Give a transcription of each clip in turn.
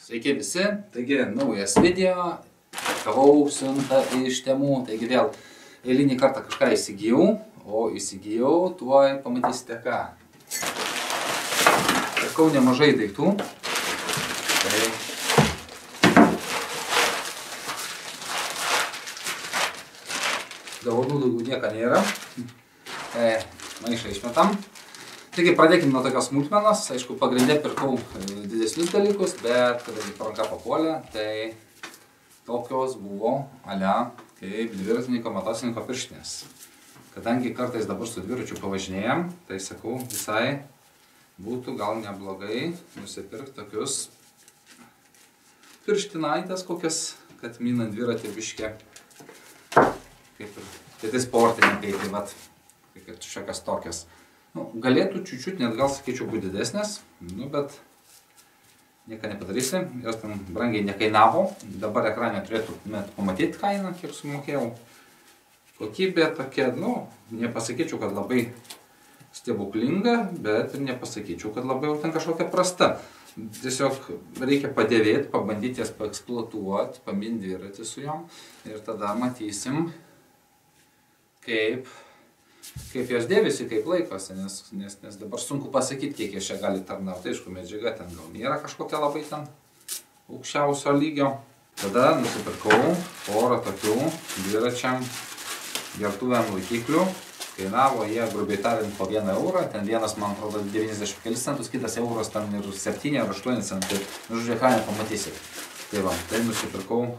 Sveiki visi, taigi naujas video, gavau siuntą iš Temu, taigi vėl eilinį kartą kažką įsigijau, o įsigijau tuoj pamatysite ką. Pirkau nemažai daiktų, tai dovanų daugiau nieko nėra, maišą išmetam. Taigi pradėkime nuo tokios smulkmenos, aišku, pagrindė pirkau didesnius dalykus, bet kadangi ranka papuolė, tai tokios buvo alia kaip dviratininko motocininko pirštinės. Kadangi kartais dabar su dviračiu pavažinėjam, tai sakau, visai būtų gal neblogai nusipirkti tokius pirštinaitės kokias, kad minant dviratį biškę, kaip ir kiti sportininkai, tai vat, kaip šiokias tokias. Galėtų čiūčiut, net gal sakyčiau, būti didesnės, bet nieko nepadarysi, jos ten brangiai nekainavo. Dabar ekrane turėtumėt pamatyti kainą, kiek sumokėjau. Kokybė tokia, nepasakyčiau, kad labai stebuklinga, bet ir nepasakyčiau, kad labai jau ten kažkokia prasta. Tiesiog reikia padėvėti, pabandyti jas paeksploatuoti, paminti dviratį su jom ir tada matysim, kaip jos dėvisi, kaip laikosi, nes dabar sunku pasakyti, kiek jos čia gali tarnauti. Aišku, medžiaga ten gal nėra kažkokia labai ten aukščiausio lygio. Tada nusipirkau porą tokių dviračiam gertuvėm laikiklių. Kainavo jie, grubiai tariant, po 1 eurą. Ten vienas, man atrodo, 90 kelis centus, kitas euras, ten ir 7 ar 8 centai. Žodžiu, ką nepamatysit. Tai nusipirkau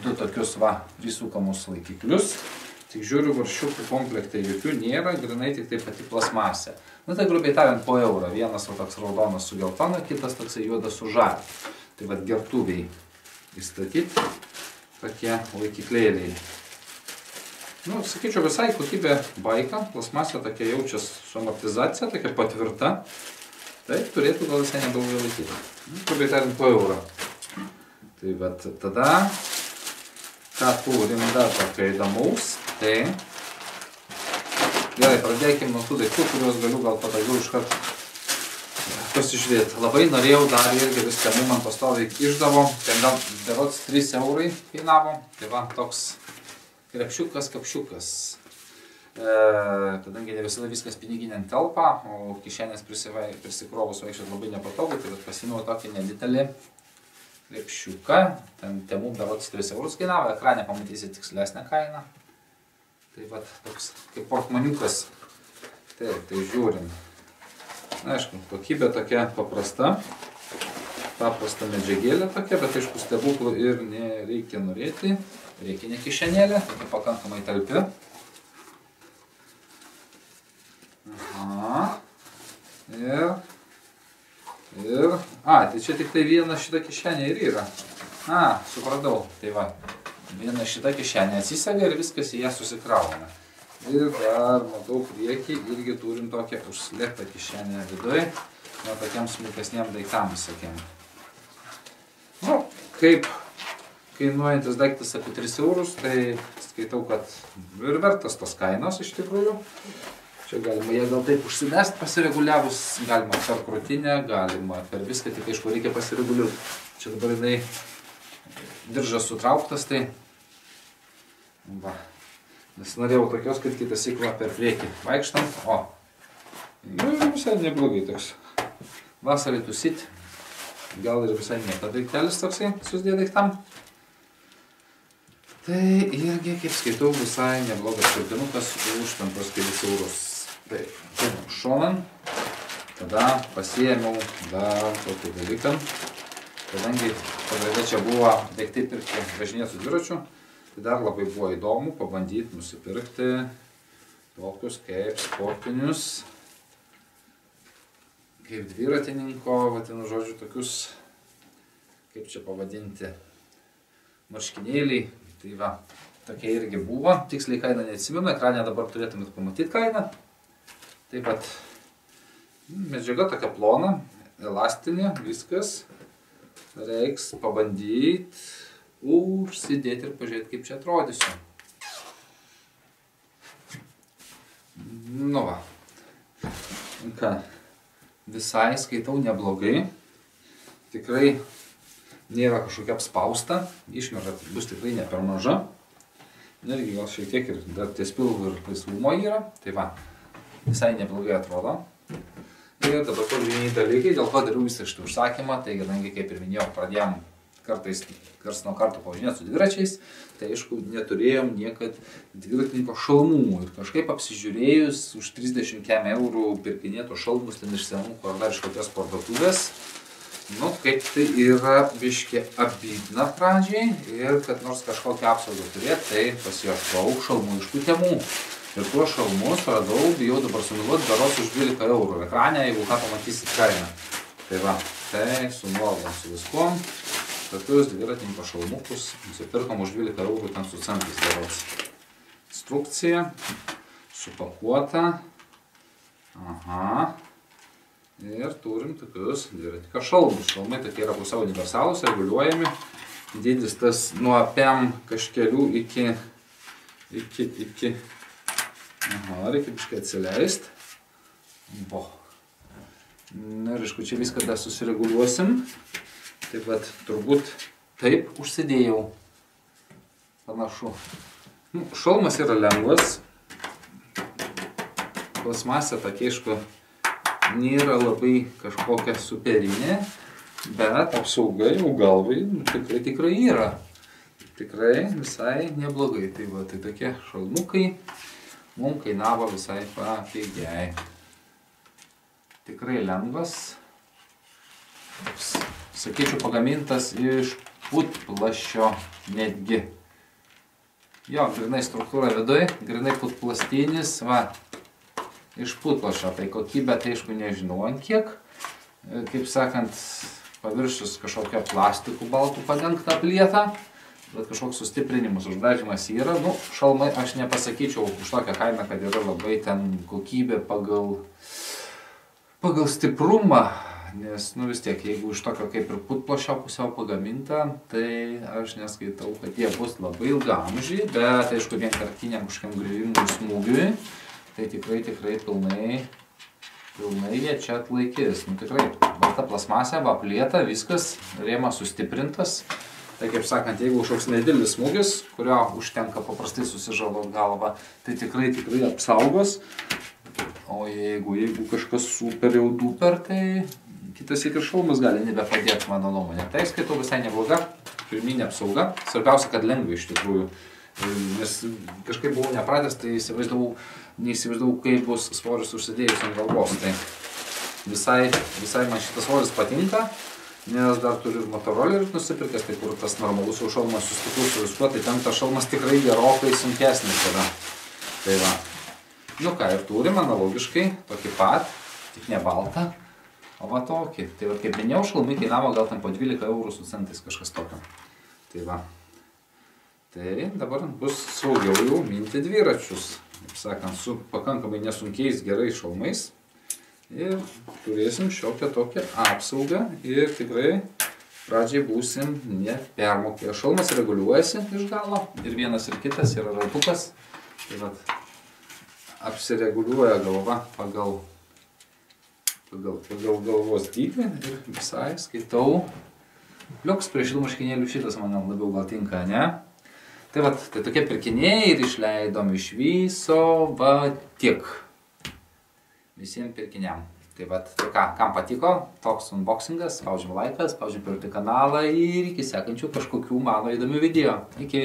2 tokius prisukamus laikiklius. Tik žiūriu, varšiukų komplektai jokių nėra, grinai tik tai pati plasmasė. Tai grubiai tariant po eurą. Vienas toks raudonas su geltona, kitas toksai juodas su žalia. Tai gertuviai įstatyti tokie laikiklėliai. Sakyčiau, visai kokybė baika. Plasmasė tokia jaučias su amortizacija, tokia patvirta. Tai turėtų gal visai neblogai laikyti. Grubiai tariant po eurą. Tai tada, ką turim dar tokio įdomaus. Tai gerai, pradėkime nuo tų daiktų, kuriuos galiu gal patogiau iškart pasižiūrėti. Labai norėjau dar irgi viską man pastoviai išdavo. Ten gal berods 3 eurai kainavo. Tai toks krepšiukas, kapšiukas. Kadangi ne visada viskas piniginėn telpa, o kišenės prisikrovus vaikščiat labai nepatogu, tai pasiėmiau tokį nedidelį krepšiuką. Ten Temu berods 3 eurus kainavo. Ekrane pamatysit tikslesnę kainą. Tai toks kaip portmaniukas. Tai žiūrim. Aišku, kokybė tokia paprasta. Paprasta medžiagėlė tokia, bet aišku, stebuklų ir nereikia norėti. Reikia ne kišenėlė, tokia pakankamai talpi. Tai čia tik tai viena šita kišenė ir yra. Supratau. Tai viena šita kišenė atsisega ir viskas į ją susikrauna. Ir dar, matau, priekį irgi turim tokią užslėptą kišenę viduje. Tokiam smulkesniem daiktams, sakėm. Kaip kainuojantis daiktas apie 3 eurus, tai skaitau, kad ir vertas tos kainos iš tikrųjų. Čia galima jie gal taip užsidest pasireguliavus, galima per krūtinę, galima per viską, tik aišku reikia pasireguliuoti. Čia dabar jinai diržas sutrauktas, tai nes norėjau tokios, kad kitą syklą per priekį vaikštant. Visai neblogai toks. Vasarai tusit, gal ir visai nieko daiktelis toksai susidėjo daiktam. Tai irgi, kaip skaitau, visai neblogas pirkinukas už tam tos kelis eurus. Tai šonan, tada pasiėmiau dar tokį dalyką. Kadangi pagrindė čia buvo daiktai pirkti važinėti su dviračiu, tai dar labai buvo įdomu pabandyti nusipirkti tokius kaip sportinius, kaip dviratininko, žodžiu, tokius, kaip čia pavadinti, marškinėliai. Tai tokie irgi buvo, tiksliai kainą neatsimenu, ekrane dabar turėtumėt pamatyti kainą. Taip pat medžiaga tokia plona, elastinė, viskas. Reiks pabandyti užsidėti ir pažiūrėti, kaip čia atrodysiu. Visai skaitau neblogai. Tikrai nėra kažkokia apspausta, išmera bus tikrai ne per maža. Irgi gal šiek tiek ir dar ties pilvų ir laisvumo yra, tai va, visai neblogai atrodo. Ir dabar pagrindiniai dalykai, dėl ko dariau visą šitą užsakymą, tai kadangi, kaip ir minėjau, pradėjom kartais nuo karto pavažinėti su dviračiais, tai aišku, neturėjom niekad dviratininko šalmų. Ir kažkaip apsižiūrėjus už 30 eurų pirkinėtų šalmus ten iš senų, ar dar iš kokios parduotuvės, nu, kaip tai yra biškį abydna pradžiai ir kad nors kažkokią apsaugą turėti, tai pasiieškau šalmų iš tų temų. Ir tuos šalmus radau, bijau dabar sumiluoti, berods už 12 eurų. Ekrane, jeigu ką pamatysit kainą. Tai va, tai su nuolaidom su viskuom. Tokius dviratininko šalmukus nusipirkom už 12 eurų ten su centais berods. Instrukcija, supakuota. Aha. Ir turim tokius dviratininko šalmus. Šalmai tokie yra pusiau universalūs, reguliuojami. Dydis tas nuo PM kažkelių iki... Aha, reikia biškai atsileist. Bo. Na ir aišku, čia viską dar susireguliuosim. Taip pat turbūt taip užsidėjau. Panašu. Nu, šalmas yra lengvas. Plasmasė tokia, aišku, nėra labai kažkokia superinė, bet apsauga jau galvai tikrai yra. Tikrai visai neblogai. Tai va, tai tokie šalmukai mums kainavo visai papigiai. Tikrai lengvas. Sakyčiau, pagamintas iš putplasčio netgi. Jo, grinai struktūra viduje, grinai putplastinis, va, iš putplasčio. Tai kokybė, tai aišku, nežinau ant kiek. Kaip sakant, paviršius kažkokia plastikų baltų padengta plieta. Bet kažkoks sustiprinimas, uždažymas yra. Nu, šalmai aš nepasakyčiau už tokią kainą, kad yra labai ten kokybė pagal stiprumą. Nes, nu vis tiek, jeigu iš tokio kaip ir putplasčio pusiau pagaminta, tai aš neskaitau, kad jie bus labai ilgaamžiai, bet aišku, vienkartiniam kažkokiam griuvimui smūgiui, tai tikrai pilnai jie čia atlaikys. Nu tikrai, balta plasmasė, va plieta, viskas, rėmas sustiprintas. Tai kaip sakant, jeigu kažkoks nedidelis smūgis, kurio užtenka paprastai susižalot galvą, tai tikrai apsaugos. O jeigu kažkas super jau duper, tai kitas ir šalmas gali nebepadėti, mano nuomonė. Tai skaitau visai nebloga, pirminė apsauga. Svarbiausia, kad lengva iš tikrųjų. Nes kažkaip buvau nepratęs, tai neįsivaizdavau, kaip bus svoris užsidėjus ant galvos. Tai visai man šitas svoris patinka, nes dar turiu ir motorolerį nusipirkęs, tai kur tas normalus jau šalmas sustiprus su viskuo, tai ten tas šalmas tikrai gerokai sunkesnis yra. Tai va. Nu ką, ir turim analogiškai tokį pat, tik ne baltą, o va tokį. Tai va, kaip minėjau, šalmai kainavo gal ten po 12 eurų su centais kažkas tokio. Tai va. Tai dabar bus saugiau jau minti dviračius, kaip sakant, su pakankamai nesunkiais gerais šalmais. Ir turėsim šiokią tokią apsaugą ir tikrai pradžiai būsim nepermokėję. Šalmas reguliuojasi iš galo ir vienas ir kitas yra ratukas. Tai vat, apsireguliuoja galva pagal galvos dydį ir visai skaitau. Liuks prie šitų marškinėlių šitas man labiau gal tinka, ne? Tai vat, tai tokie pirkiniai ir išleidom iš viso, va tiek. Visiems pirkiniam. Tai vat, tai ką, kam patiko, toks unboxingas, spaudžiam laiką, spaudžiam prioritetų kanalą ir iki sekančių kažkokių mano įdomių video. Iki.